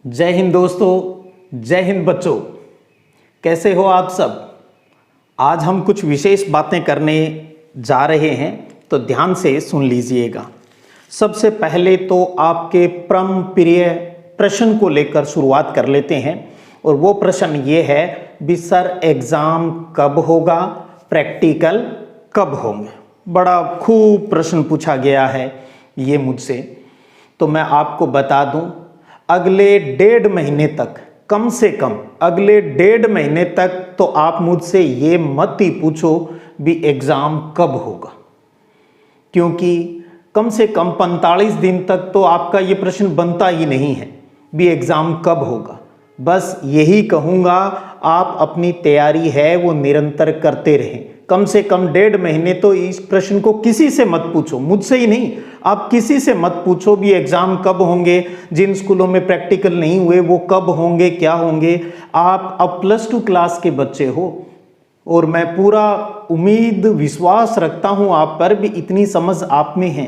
जय हिंद दोस्तों, जय हिंद बच्चों। कैसे हो आप सब। आज हम कुछ विशेष बातें करने जा रहे हैं, तो ध्यान से सुन लीजिएगा। सबसे पहले तो आपके परम प्रिय प्रश्न को लेकर शुरुआत कर लेते हैं, और वो प्रश्न ये है भी सर एग्ज़ाम कब होगा, प्रैक्टिकल कब होंगे। बड़ा खूब प्रश्न पूछा गया है ये मुझसे। तो मैं आपको बता दूं, अगले 1.5 महीने तक, कम से कम अगले 1.5 महीने तक तो आप मुझसे ये मत ही पूछो भी एग्ज़ाम कब होगा, क्योंकि कम से कम 45 दिन तक तो आपका ये प्रश्न बनता ही नहीं है भी एग्ज़ाम कब होगा। बस यही कहूँगा, आप अपनी तैयारी है वो निरंतर करते रहें। कम से कम 1.5 महीने तो इस प्रश्न को किसी से मत पूछो, मुझसे ही नहीं, आप किसी से मत पूछो भी एग्ज़ाम कब होंगे, जिन स्कूलों में प्रैक्टिकल नहीं हुए वो कब होंगे, क्या होंगे। आप अब +2 क्लास के बच्चे हो, और मैं पूरा उम्मीद विश्वास रखता हूँ आप पर भी, इतनी समझ आप में है।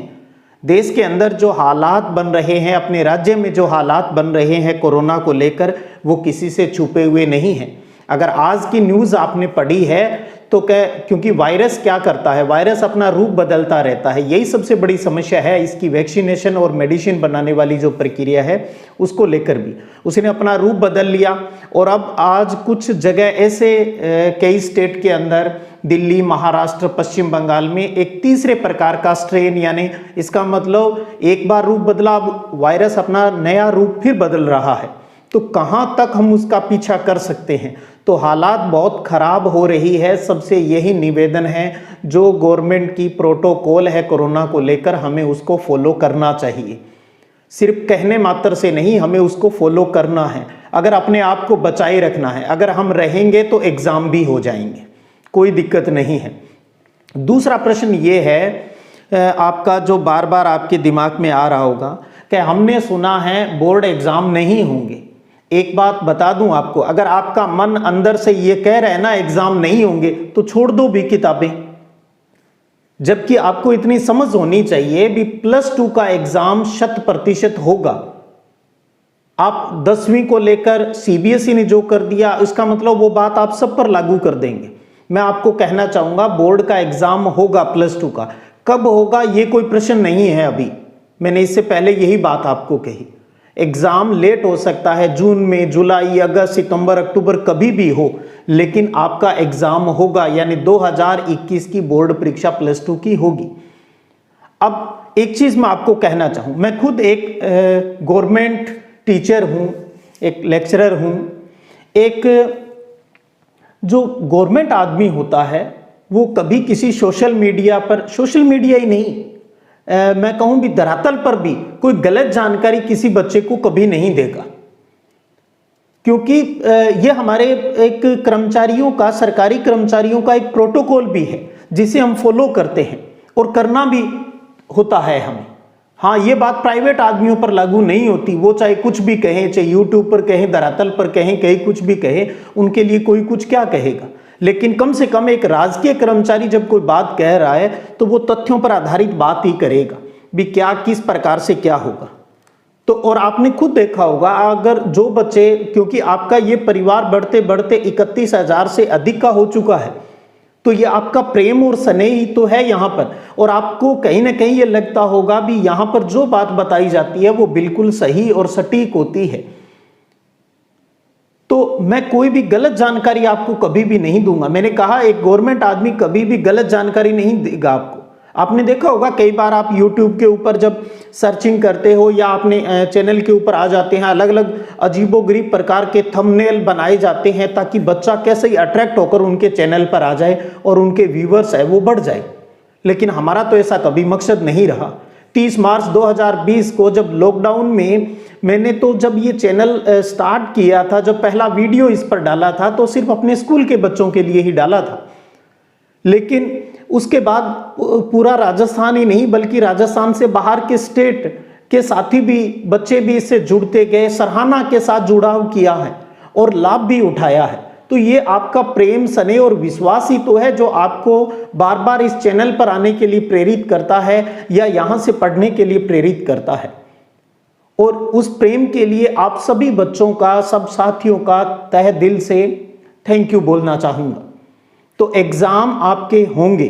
देश के अंदर जो हालात बन रहे हैं, अपने राज्य में जो हालात बन रहे हैं कोरोना को लेकर, वो किसी से छुपे हुए नहीं हैं। अगर आज की न्यूज़ आपने पढ़ी है तो क्योंकि वायरस क्या करता है, वायरस अपना रूप बदलता रहता है, यही सबसे बड़ी समस्या है। इसकी वैक्सीनेशन और मेडिसिन बनाने वाली जो प्रक्रिया है उसको लेकर भी उसने अपना रूप बदल लिया। और अब आज कुछ जगह ऐसे कई स्टेट के अंदर, दिल्ली, महाराष्ट्र, पश्चिम बंगाल में एक तीसरे प्रकार का स्ट्रेन, यानी इसका मतलब एक बार रूप बदला, अब वायरस अपना नया रूप फिर बदल रहा है। तो कहाँ तक हम उसका पीछा कर सकते हैं। तो हालात बहुत ख़राब हो रही है। सबसे यही निवेदन है, जो गवर्नमेंट की प्रोटोकॉल है कोरोना को लेकर, हमें उसको फॉलो करना चाहिए। सिर्फ कहने मात्र से नहीं, हमें उसको फॉलो करना है। अगर अपने आप को बचाए रखना है, अगर हम रहेंगे तो एग्ज़ाम भी हो जाएंगे, कोई दिक्कत नहीं है। दूसरा प्रश्न ये है आपका, जो बार बार आपके दिमाग में आ रहा होगा कि हमने सुना है बोर्ड एग्ज़ाम नहीं होंगे। एक बात बता दूं आपको, अगर आपका मन अंदर से ये कह रहा है ना एग्ज़ाम नहीं होंगे, तो छोड़ दो भी किताबें। जबकि आपको इतनी समझ होनी चाहिए भी +2 का एग्ज़ाम 100% होगा। आप 10वीं को लेकर सीबीएसई ने जो कर दिया, इसका मतलब वो बात आप सब पर लागू कर देंगे। मैं आपको कहना चाहूँगा, बोर्ड का एग्ज़ाम होगा +2 का। कब होगा ये कोई प्रश्न नहीं है अभी। मैंने इससे पहले यही बात आपको कही। एग्ज़ाम लेट हो सकता है, जून में, जुलाई, अगस्त, सितंबर, अक्टूबर, कभी भी हो, लेकिन आपका एग्ज़ाम होगा। यानी 2021 की बोर्ड परीक्षा +2 की होगी। अब एक चीज़ मैं आपको कहना चाहूँ, मैं खुद एक गवर्नमेंट टीचर हूँ, एक लेक्चरर हूँ। एक जो गवर्नमेंट आदमी होता है वो कभी किसी सोशल मीडिया पर, सोशल मीडिया ही नहीं, मैं कहूँ भी धरातल पर भी, कोई गलत जानकारी किसी बच्चे को कभी नहीं देगा। क्योंकि ये हमारे एक कर्मचारियों का, सरकारी कर्मचारियों का एक प्रोटोकॉल भी है जिसे हम फॉलो करते हैं और करना भी होता है हमें। हाँ, ये बात प्राइवेट आदमियों पर लागू नहीं होती। वो चाहे कुछ भी कहें, चाहे यूट्यूब पर कहें, धरातल पर कहें, कहीं कुछ भी कहें, उनके लिए कोई कुछ क्या कहेगा। लेकिन कम से कम एक राजकीय कर्मचारी जब कोई बात कह रहा है तो वो तथ्यों पर आधारित बात ही करेगा भी क्या, किस प्रकार से क्या होगा। तो और आपने खुद देखा होगा, अगर जो बच्चे, क्योंकि आपका ये परिवार बढ़ते बढ़ते 31,000 से अधिक का हो चुका है, तो ये आपका प्रेम और स्नेह ही तो है यहाँ पर। और आपको कहीं ना कहीं ये लगता होगा भी यहाँ पर जो बात बताई जाती है वो बिल्कुल सही और सटीक होती है। तो मैं कोई भी गलत जानकारी आपको कभी भी नहीं दूंगा। मैंने कहा, एक गवर्नमेंट आदमी कभी भी गलत जानकारी नहीं देगा आपको। आपने देखा होगा कई बार आप YouTube के ऊपर जब सर्चिंग करते हो या अपने चैनल के ऊपर आ जाते हैं, अलग अलग अजीबोगरीब प्रकार के थंबनेल बनाए जाते हैं ताकि बच्चा कैसे ही अट्रैक्ट होकर उनके चैनल पर आ जाए और उनके व्यूवर्स है वो बढ़ जाए। लेकिन हमारा तो ऐसा कभी मकसद नहीं रहा। 30 मार्च 2020 को जब लॉकडाउन में मैंने तो जब ये चैनल स्टार्ट किया था, जब पहला वीडियो इस पर डाला था, तो सिर्फ अपने स्कूल के बच्चों के लिए ही डाला था। लेकिन उसके बाद पूरा राजस्थान ही नहीं बल्कि राजस्थान से बाहर के स्टेट के साथी भी, बच्चे भी इससे जुड़ते गए, सराहना के साथ जुड़ाव किया है और लाभ भी उठाया है। तो ये आपका प्रेम, स्नेह और विश्वास ही तो है जो आपको बार बार इस चैनल पर आने के लिए प्रेरित करता है या यहाँ से पढ़ने के लिए प्रेरित करता है। और उस प्रेम के लिए आप सभी बच्चों का, सब साथियों का तहे दिल से थैंक यू बोलना चाहूँगा। तो एग्ज़ाम आपके होंगे,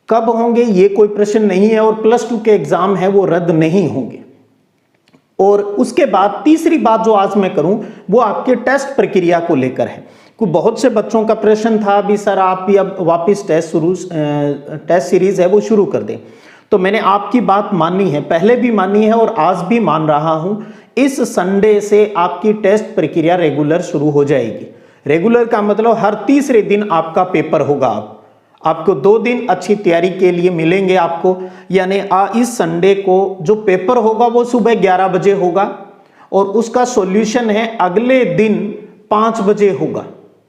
कब होंगे ये कोई प्रश्न नहीं है, और +2 के एग्ज़ाम है वो रद्द नहीं होंगे। और उसके बाद तीसरी बात जो आज मैं करूं वो आपके टेस्ट प्रक्रिया को लेकर है। को बहुत से बच्चों का प्रश्न था भी सर आप भी अब वापस टेस्ट सीरीज है वो शुरू कर दें। तो मैंने आपकी बात मानी है, पहले भी मानी है और आज भी मान रहा हूं। इस संडे से आपकी टेस्ट प्रक्रिया रेगुलर शुरू हो जाएगी। रेगुलर का मतलब हर तीसरे दिन आपका पेपर होगा। आपको 2 दिन अच्छी तैयारी के लिए मिलेंगे आपको, यानी इस संडे को जो पेपर होगा वो सुबह 11 बजे होगा और उसका सॉल्यूशन है अगले दिन 5 बजे होगा।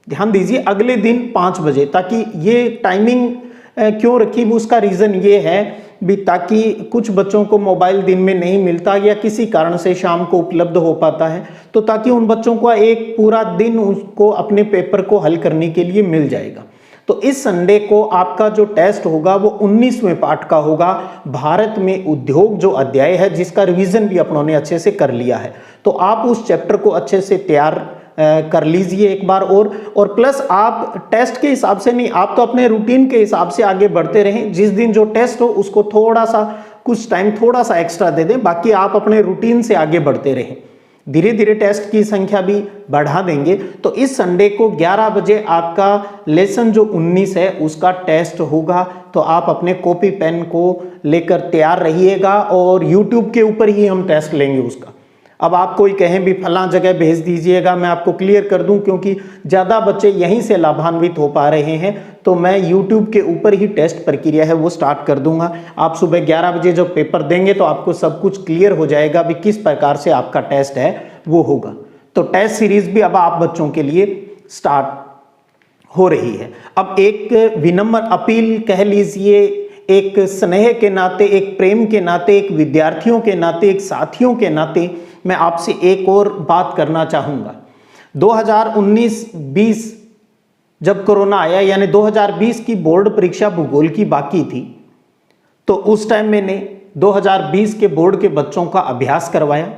ध्यान दीजिए, अगले दिन 5 बजे। ताकि ये टाइमिंग क्यों रखी, उसका रीज़न ये है भी ताकि कुछ बच्चों को मोबाइल दिन में नहीं मिलता या किसी कारण से शाम को उपलब्ध हो पाता है, तो ताकि उन बच्चों को एक पूरा दिन उसको अपने पेपर को हल करने के लिए मिल जाएगा। तो इस संडे को आपका जो टेस्ट होगा वो 19वें पाठ का होगा, भारत में उद्योग जो अध्याय है, जिसका रिवीजन भी अपनों ने अच्छे से कर लिया है। तो आप उस चैप्टर को अच्छे से तैयार कर लीजिए एक बार। और प्लस आप टेस्ट के हिसाब से नहीं, आप तो अपने रूटीन के हिसाब से आगे बढ़ते रहें। जिस दिन जो टेस्ट हो उसको थोड़ा सा कुछ टाइम थोड़ा सा एक्स्ट्रा दे दें, बाकी आप अपने रूटीन से आगे बढ़ते रहें। धीरे धीरे टेस्ट की संख्या भी बढ़ा देंगे। तो इस संडे को 11 बजे आपका लेसन जो 19 है उसका टेस्ट होगा। तो आप अपने कॉपी पेन को लेकर तैयार रहिएगा और YouTube के ऊपर ही हम टेस्ट लेंगे उसका। अब आप कोई कहें भी फलां जगह भेज दीजिएगा, मैं आपको क्लियर कर दूं, क्योंकि ज़्यादा बच्चे यहीं से लाभान्वित हो पा रहे हैं। तो मैं YouTube के ऊपर ही टेस्ट प्रक्रिया है वो स्टार्ट कर दूंगा। आप सुबह 11 बजे जब पेपर देंगे तो आपको सब कुछ क्लियर हो जाएगा भी किस प्रकार से आपका टेस्ट है वो होगा। तो टेस्ट सीरीज भी अब आप बच्चों के लिए स्टार्ट हो रही है। अब एक विनम्र अपील कह लीजिए, एक स्नेह के नाते, एक प्रेम के नाते, एक विद्यार्थियों के नाते, एक साथियों के नाते मैं आपसे एक और बात करना चाहूँगा। 2019-20 जब कोरोना आया, यानी 2020 की बोर्ड परीक्षा भूगोल की बाकी थी, तो उस टाइम मैंने 2020 के बोर्ड के बच्चों का अभ्यास करवाया।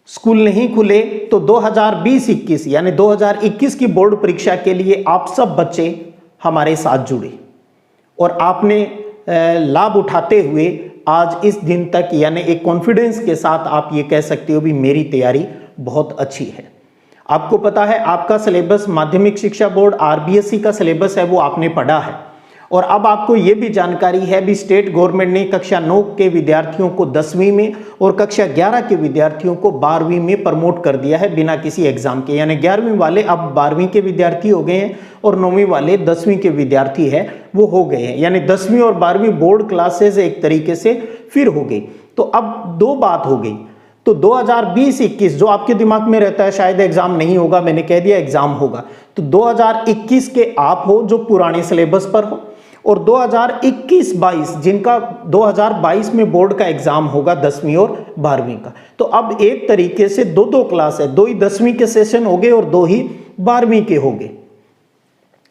स्कूल नहीं खुले तो 2020-21 यानी 2021 की बोर्ड परीक्षा के लिए आप सब बच्चे हमारे साथ जुड़े और आपने लाभ उठाते हुए आज इस दिन तक, यानी एक कॉन्फिडेंस के साथ आप ये कह सकते हो भी मेरी तैयारी बहुत अच्छी है। आपको पता है आपका सिलेबस माध्यमिक शिक्षा बोर्ड RBSE का सिलेबस है वो आपने पढ़ा है, और अब आपको ये भी जानकारी है भी स्टेट गवर्नमेंट ने कक्षा 9 के विद्यार्थियों को 10वीं में और कक्षा 11 के विद्यार्थियों को 12वीं में प्रमोट कर दिया है बिना किसी एग्जाम के। यानी 11वीं वाले अब 12वीं के विद्यार्थी हो गए हैं और 9वीं वाले 10वीं के विद्यार्थी है वो हो गए हैं। यानी 10वीं और 12वीं बोर्ड क्लासेज एक तरीके से फिर हो गई। तो अब 2 बात हो गई। तो 2020-21 जो आपके दिमाग में रहता है शायद एग्जाम नहीं होगा, मैंने कह दिया एग्जाम होगा। तो 2021 के आप हो जो पुराने सिलेबस पर हो, और 2021-22 जिनका 2022 में बोर्ड का एग्जाम होगा 10वीं और 12वीं का। तो अब एक तरीके से 2 क्लास है, 2 ही 10वीं के सेशन हो गए और 2 ही 12वीं के हो गए।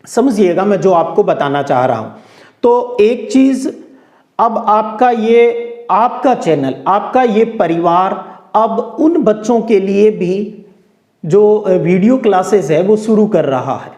समझिएगा मैं जो आपको बताना चाह रहा हूं। तो एक चीज, अब आपका चैनल, आपका ये परिवार अब उन बच्चों के लिए भी जो वीडियो क्लासेस है वो शुरू कर रहा है।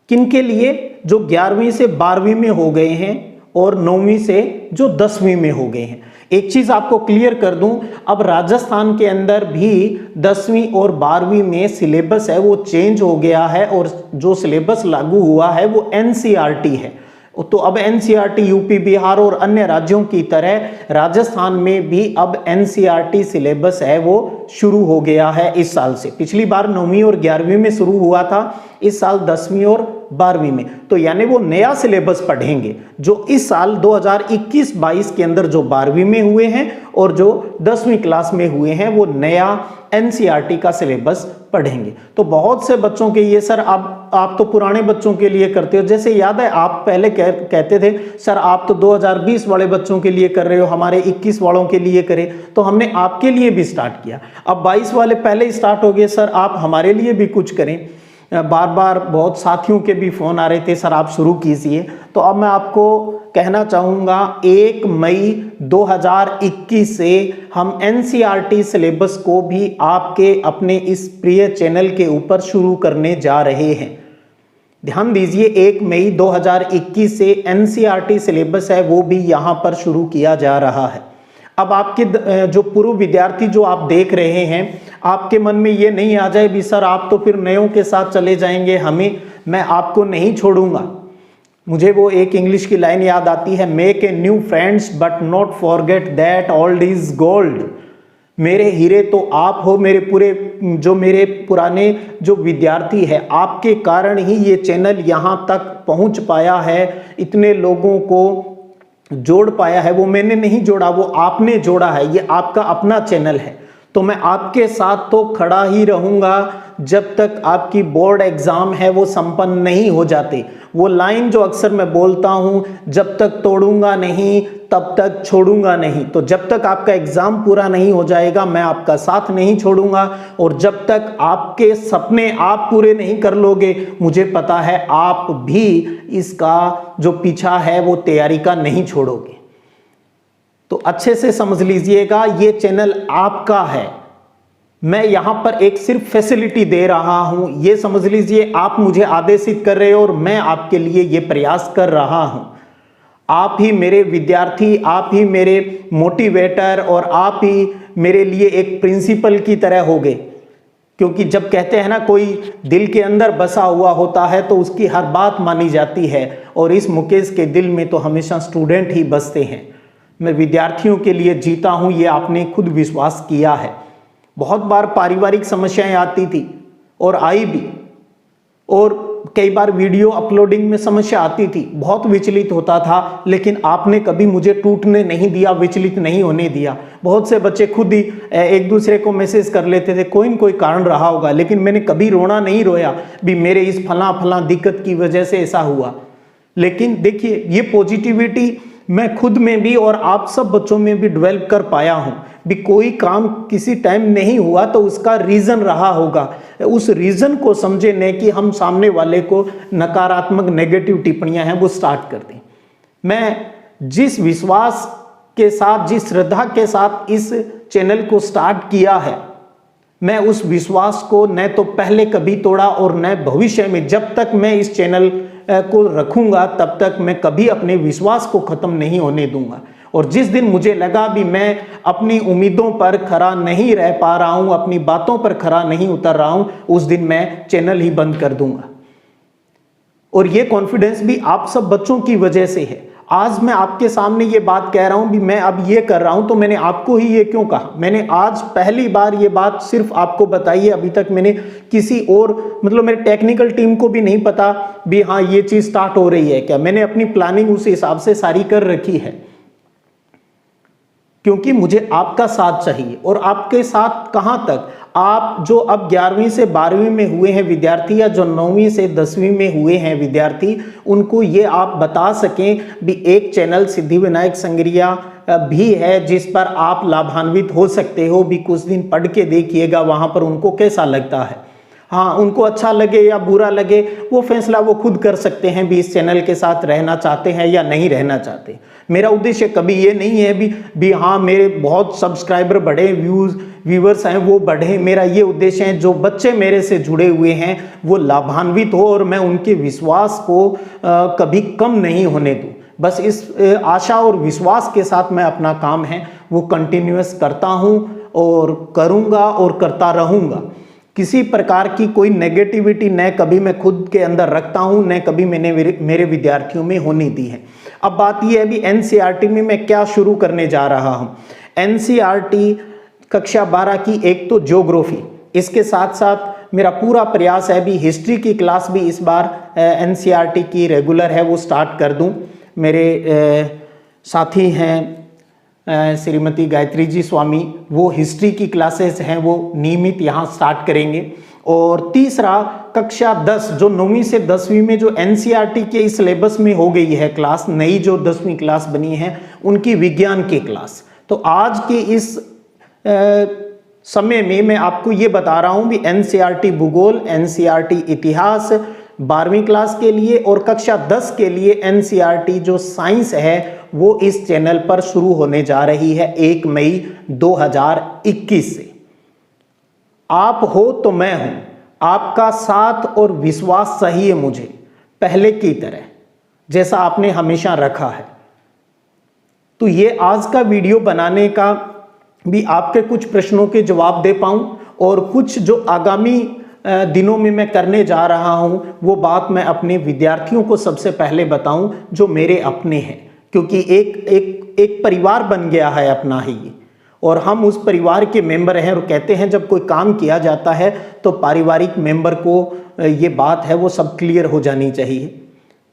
किनके लिए? जो 11वीं से 12वीं में हो गए हैं और 9वीं से जो 10वीं में हो गए हैं। एक चीज आपको क्लियर कर दूं, अब राजस्थान के अंदर भी 10वीं और 12वीं में सिलेबस है वो चेंज हो गया है, और जो सिलेबस लागू हुआ है वो NCERT है। तो अब NCERT यूपी, बिहार और अन्य राज्यों की तरह राजस्थान में भी अब NCERT सिलेबस है वो शुरू हो गया है इस साल से। पिछली बार 9वीं और 11वीं में शुरू हुआ था, इस साल 10वीं और 12वीं में। तो यानी वो नया सिलेबस पढ़ेंगे जो इस साल 2021-22 के अंदर जो 12वीं में हुए हैं और जो 10वीं क्लास में हुए हैं वो नया NCERT का सिलेबस पढ़ेंगे। तो बहुत से बच्चों के ये सर आप तो पुराने बच्चों के लिए करते हो, जैसे याद है आप पहले कहते थे सर आप तो 2020 वाले बच्चों के लिए कर रहे हो, हमारे 21 वालों के लिए करें, तो हमने आपके लिए भी स्टार्ट किया। अब 22 वाले पहले स्टार्ट हो गए, सर आप हमारे लिए भी कुछ करें। बार बार बहुत साथियों के भी फ़ोन आ रहे थे, सर आप शुरू कीजिए। तो अब मैं आपको कहना चाहूँगा 1 मई 2021 से हम NCERT सिलेबस को भी आपके अपने इस प्रिय चैनल के ऊपर शुरू करने जा रहे हैं। ध्यान दीजिए, 1 मई 2021 से NCERT सिलेबस है वो भी यहाँ पर शुरू किया जा रहा है। अब आपके जो पूर्व विद्यार्थी जो आप देख रहे हैं, आपके मन में ये नहीं आ जाए भी सर आप तो फिर नयों के साथ चले जाएंगे, मैं आपको नहीं छोड़ूंगा। मुझे वो एक इंग्लिश की लाइन याद आती है, make a new friends but not forget that old is gold. मेरे हीरे तो आप हो, मेरे पुराने जो विद्यार्थी है, आपके कारण ही ये चैनल यहाँ तक पहुँच पाया है, इतने लोगों को जोड़ पाया है। वो मैंने नहीं जोड़ा, वो आपने जोड़ा है। ये आपका अपना चैनल है, तो मैं आपके साथ तो खड़ा ही रहूंगा जब तक आपकी बोर्ड एग्जाम है वो संपन्न नहीं हो जाते। वो लाइन जो अक्सर मैं बोलता हूं, जब तक तोड़ूंगा नहीं तब तक छोड़ूंगा नहीं। तो जब तक आपका एग्जाम पूरा नहीं हो जाएगा मैं आपका साथ नहीं छोड़ूंगा, और जब तक आपके सपने आप पूरे नहीं कर लोगे, मुझे पता है आप भी इसका जो पीछा है वो तैयारी का नहीं छोड़ोगे। तो अच्छे से समझ लीजिएगा, ये चैनल आपका है। मैं यहां पर एक सिर्फ फैसिलिटी दे रहा हूं, ये समझ लीजिए आप मुझे आदेशित कर रहे हो और मैं आपके लिए ये प्रयास कर रहा हूं। आप ही मेरे विद्यार्थी, आप ही मेरे मोटिवेटर और आप ही मेरे लिए एक प्रिंसिपल की तरह हो गए। क्योंकि जब कहते हैं ना कोई दिल के अंदर बसा हुआ होता है तो उसकी हर बात मानी जाती है, और इस मुकेश के दिल में तो हमेशा स्टूडेंट ही बसते हैं। मैं विद्यार्थियों के लिए जीता हूं, ये आपने खुद विश्वास किया है। बहुत बार पारिवारिक समस्याएं आती थी और आई भी, और कई बार वीडियो अपलोडिंग में समस्या आती थी, बहुत विचलित होता था, लेकिन आपने कभी मुझे टूटने नहीं दिया, विचलित नहीं होने दिया। बहुत से बच्चे खुद ही एक दूसरे को मैसेज कर लेते थे, कोई न कोई कारण रहा होगा, लेकिन मैंने कभी रोना नहीं रोया भी मेरे इस फला दिक्कत की वजह से ऐसा हुआ। लेकिन देखिए, ये पॉजिटिविटी मैं खुद में भी और आप सब बच्चों में भी डेवलप कर पाया हूं भी। कोई काम किसी टाइम नहीं हुआ तो उसका रीजन रहा होगा, उस रीजन को समझे नहीं कि हम सामने वाले को नकारात्मक नेगेटिव टिप्पणियां हैं वो स्टार्ट कर दें। मैं जिस विश्वास के साथ, जिस श्रद्धा के साथ इस चैनल को स्टार्ट किया है, मैं उस विश्वास को न तो पहले कभी तोड़ा और न भविष्य में, जब तक मैं इस चैनल को रखूंगा तब तक मैं कभी अपने विश्वास को खत्म नहीं होने दूंगा। और जिस दिन मुझे लगा भी मैं अपनी उम्मीदों पर खरा नहीं रह पा रहा हूं, अपनी बातों पर खरा नहीं उतर रहा हूं, उस दिन मैं चैनल ही बंद कर दूंगा। और ये कॉन्फिडेंस भी आप सब बच्चों की वजह से है। आज मैं आपके सामने ये बात कह रहा हूं भी मैं अब ये कर रहा हूं, तो मैंने आपको ही ये क्यों कहा? मैंने आज पहली बार ये बात सिर्फ आपको बताई है। अभी तक मैंने किसी और, मतलब मेरे टेक्निकल टीम को भी नहीं पता भी हाँ ये चीज स्टार्ट हो रही है क्या। मैंने अपनी प्लानिंग उस हिसाब से सारी कर रखी है, क्योंकि मुझे आपका साथ चाहिए। और आपके साथ कहां तक? आप जो अब 11वीं से 12वीं में हुए हैं विद्यार्थी, या जो 9वीं से 10वीं में हुए हैं विद्यार्थी, उनको ये आप बता सकें भी एक चैनल सिद्धिविनायक संग्रिया भी है जिस पर आप लाभान्वित हो सकते हो भी। कुछ दिन पढ़ के देखिएगा, वहां पर उनको कैसा लगता है। हाँ, उनको अच्छा लगे या बुरा लगे वो फैसला वो खुद कर सकते हैं भी इस चैनल के साथ रहना चाहते हैं या नहीं रहना चाहते। मेरा उद्देश्य कभी ये नहीं है भी हाँ मेरे बहुत सब्सक्राइबर बढ़े, व्यूवर्स हैं वो बढ़े। मेरा ये उद्देश्य है जो बच्चे मेरे से जुड़े हुए हैं वो लाभान्वित हो और मैं उनके विश्वास को कभी कम नहीं होने दूँ। बस इस आशा और विश्वास के साथ मैं अपना काम है वो कंटिन्यूअस करता हूँ और करूँगा और करता रहूँगा। किसी प्रकार की कोई नेगेटिविटी न कभी मैं खुद के अंदर रखता हूं, न कभी मैंने मेरे विद्यार्थियों में होने दी है। अब बात यह है भी एनसीईआरटी में मैं क्या शुरू करने जा रहा हूं। एनसीईआरटी कक्षा 12 की एक तो ज्योग्राफी, इसके साथ साथ मेरा पूरा प्रयास है भी हिस्ट्री की क्लास भी इस बार एनसीईआरटी की रेगुलर है वो स्टार्ट कर दूं। मेरे साथी हैं श्रीमती गायत्री जी स्वामी, वो हिस्ट्री की क्लासेस हैं वो नियमित यहाँ स्टार्ट करेंगे। और तीसरा कक्षा 10 जो 9वीं से 10वीं में जो एनसीईआरटी के इस सिलेबस में हो गई है क्लास, नई जो 10वीं क्लास बनी है उनकी विज्ञान की क्लास। तो आज की इस समय में मैं आपको ये बता रहा हूँ भी एनसीईआरटी भूगोल, एनसीईआरटी इतिहास 12वीं क्लास के लिए और कक्षा 10 के लिए एनसीईआरटी जो साइंस है वो इस चैनल पर शुरू होने जा रही है 1 मई 2021 से। आप हो तो मैं हूं, आपका साथ और विश्वास चाहिए मुझे पहले की तरह जैसा आपने हमेशा रखा है। तो ये आज का वीडियो बनाने का भी आपके कुछ प्रश्नों के जवाब दे पाऊं और कुछ जो आगामी दिनों में मैं करने जा रहा हूं वो बात मैं अपने विद्यार्थियों को सबसे पहले बताऊं जो मेरे अपने हैं, क्योंकि एक परिवार बन गया है अपना ही और हम उस परिवार के मेंबर हैं। और कहते हैं जब कोई काम किया जाता है तो पारिवारिक मेंबर को ये बात है वो सब क्लियर हो जानी चाहिए।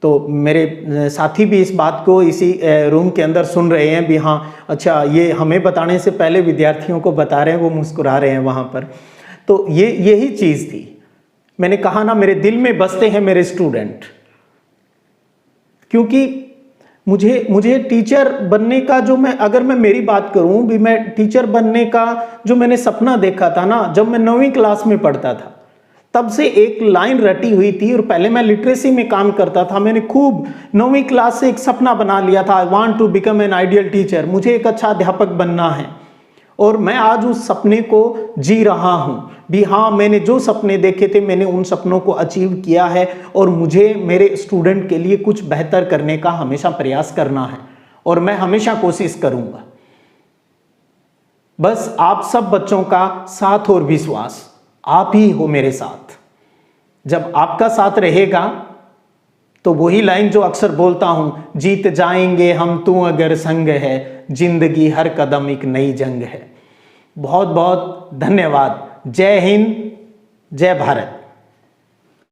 तो मेरे साथी भी इस बात को इसी रूम के अंदर सुन रहे हैं भी, हाँ अच्छा ये हमें बताने से पहले विद्यार्थियों को बता रहे हैं, वो मुस्कुरा रहे हैं वहाँ पर। तो यही चीज़ थी, मैंने कहा ना मेरे दिल में बसते हैं मेरे स्टूडेंट, क्योंकि मुझे टीचर बनने का जो अगर मैं मेरी बात करूं भी, मैं टीचर बनने का जो मैंने सपना देखा था ना जब मैं 9वीं क्लास में पढ़ता था, तब से एक लाइन रटी हुई थी। और पहले मैं लिटरेसी में काम करता था, मैंने खूब 9वीं क्लास से एक सपना बना लिया था, I want to become an ideal teacher, मुझे एक अच्छा अध्यापक बनना है। और मैं आज उस सपने को जी रहा हूं भी, हाँ मैंने जो सपने देखे थे मैंने उन सपनों को अचीव किया है और मुझे मेरे स्टूडेंट के लिए कुछ बेहतर करने का हमेशा प्रयास करना है और मैं हमेशा कोशिश करूंगा। बस आप सब बच्चों का साथ और विश्वास, आप ही हो मेरे साथ। जब आपका साथ रहेगा तो वही लाइन जो अक्सर बोलता हूं, जीत जाएंगे हम तू अगर संग है, जिंदगी हर कदम एक नई जंग है। बहुत बहुत धन्यवाद। जय हिंद, जय भारत।